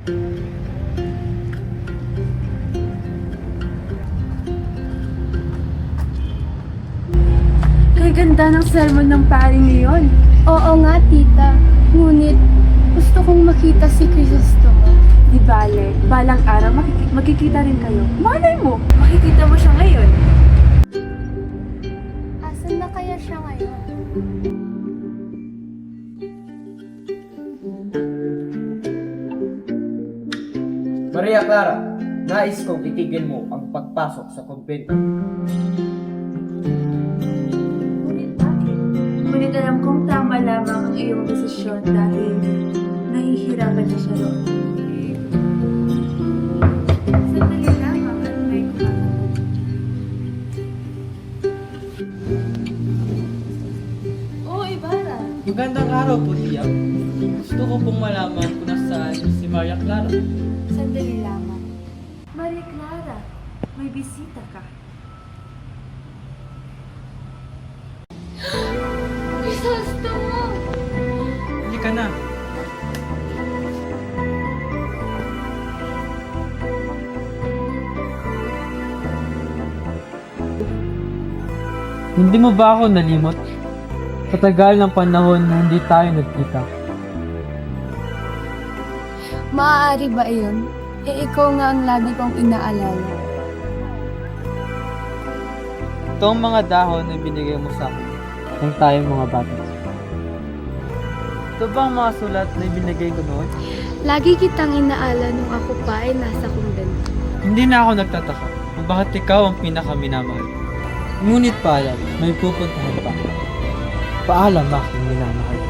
Kay ganda ng sermon ng paring niyon. Oo nga, tita. Ngunit, gusto kong makita si Crisostomo. Di bale, balang araw magkikita rin kayo. Malay mo, makikita mo siya ngayon. Asan na kaya siya ngayon? Maria Clara, nais kong itigil mo ang pagpasok sa kumbento. Ngunit bakit? Ngunit alam kong tama lamang ang iyong desisyon dahil nahihirapan na siya roon. Sandali lamang at may kumakas. Oo, Ibarra. Magandang araw po, Tia. Gusto ko pong malaman kung nasaan si Maria Clara. Sandali lamang. Maria Clara, may bisita ka. Crisostomo! Hindi ka na. Hindi mo ba ako nalimot? Sa tagal ng panahon na hindi tayo nagkita. Maaari ba iyon? Ikaw nga ang lagi kong inaalala. Ito ang mga dahon na binigay mo sa akin nang tayo mga bata. Ito ba ang mga sulat na binigay ko noon? Lagi kitang inaala nung ako pa ay nasa kumbento. Hindi na ako nagtataka kung bakit ikaw ang pinakaminamahal. Ngunit paalam, may pupuntahan pa. Paalam aking minamahal.